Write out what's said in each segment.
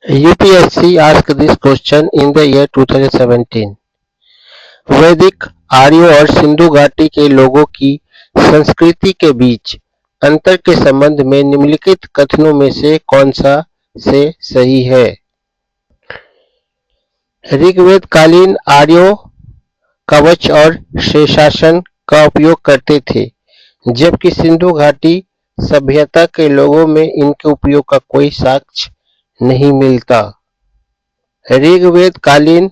UPSC asked this question in the year 2017. वैदिक, आर्यों और सिंधु घाटी के लोगों की संस्कृति के बीच अंतर के संबंध में निम्नलिखित कथनों में से कौन सा से सही है? ऋग्वेद कालीन आर्यों कवच और शीर्षासन का उपयोग करते थे, जबकि सिंधु घाटी सभ्यता के लोगों में इनके उपयोग का कोई साक्ष्य नहीं मिलता। ऋग्वेद कालीन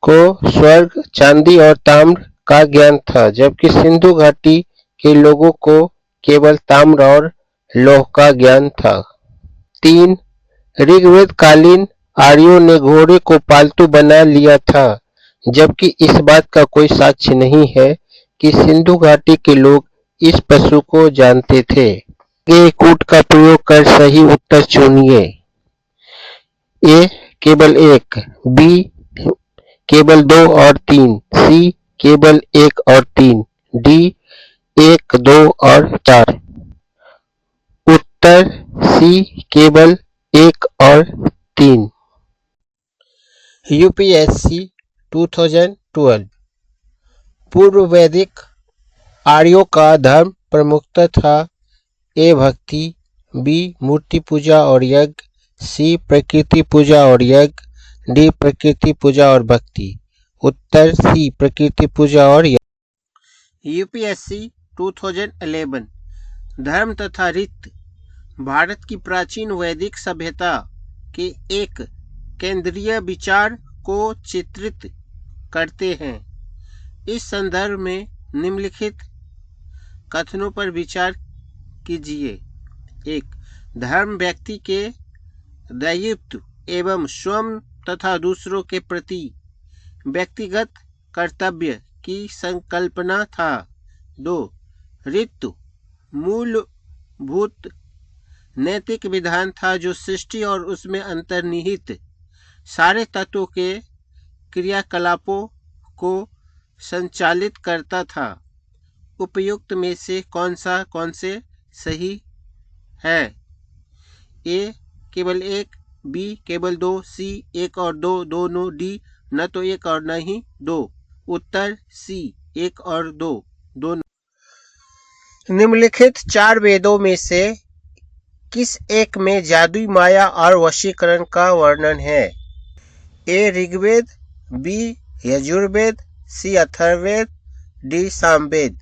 को स्वर्ग, चांदी और ताम्र का ज्ञान था, जबकि सिंधु घाटी के लोगों को केवल ताम्र और लौह का ज्ञान था। 3. ऋग्वेद कालीन आर्यों ने घोड़े को पालतू बना लिया था, जबकि इस बात का कोई साक्ष्य नहीं है कि सिंधु घाटी के लोग इस पशु को जानते थे। ये कूट का प्रयोग कर सही उत्तर चुनिए। ए केवल 1, बी केवल 2 और 3, सी केवल 1 और 3, डी 1, 2 और 4। उत्तर सी केवल 1 और 3। यूपीएससी 2012। पूर्व वैदिक आर्यों का धर्म प्रमुखतः था ए भक्ति, बी मूर्ति पूजा और यज्ञ, सी प्रकृति पूजा और यज्ञ, डी प्रकृति पूजा और भक्ति। उत्तर सी प्रकृति पूजा और यज्ञ। यूपीएससी 2011। धर्म तथा रीत भारत की प्राचीन वैदिक सभ्यता के एक केंद्रीय विचार को चित्रित करते हैं। इस संदर्भ में निम्नलिखित कथनों पर विचार कीजिए। 1. धर्म व्यक्ति के दायित्व एवं स्वयं तथा दूसरों के प्रति व्यक्तिगत कर्तव्य की संकल्पना था। 2. ऋतु मूलभूत नैतिक विधान था जो सृष्टि और उसमें अंतर्निहित सारे तत्वों के क्रियाकलापों को संचालित करता था। उपयुक्त में से कौन से सही है? ए केवल 1, बी केवल 2, सी 1 और 2 दोनों, डी न तो 1 और न ही 2। उत्तर सी 1 और 2 दोनों। निम्नलिखित 4 वेदों में से किस एक में जादुई माया और वशीकरण का वर्णन है? ए ऋग्वेद, बी यजुर्वेद, सी अथर्ववेद, डी सामवेद।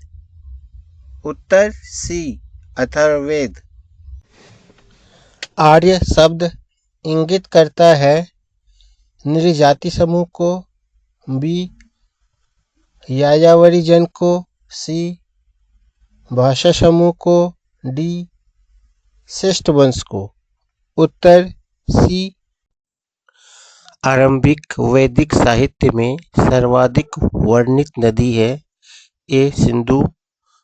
उत्तर सी अथर्ववेद। आर्य शब्द इंगित करता है नृजाति समूह को, बी यायावरी जन को, सी भाषा समूह को, डी श्रेष्ठ वंश को। उत्तर सी। आरंभिक वैदिक साहित्य में सर्वाधिक वर्णित नदी है ए सिंधु,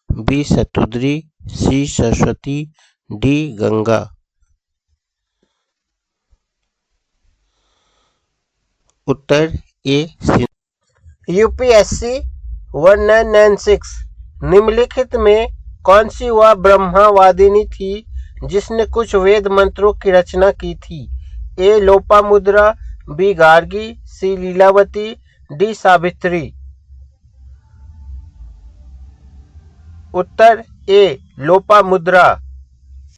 बी शतुद्री, सी सरस्वती, डी गंगा। उत्तर ए सिंधु। यूपीएससी 1996। निम्नलिखित में कौन सी वह ब्रह्मवादिनी थी जिसने कुछ वेद मंत्रों की रचना की थी? ए लोपामुद्रा, बी गार्गी, सी लीलावती, डी सावित्री। उत्तर ए लोपामुद्रा।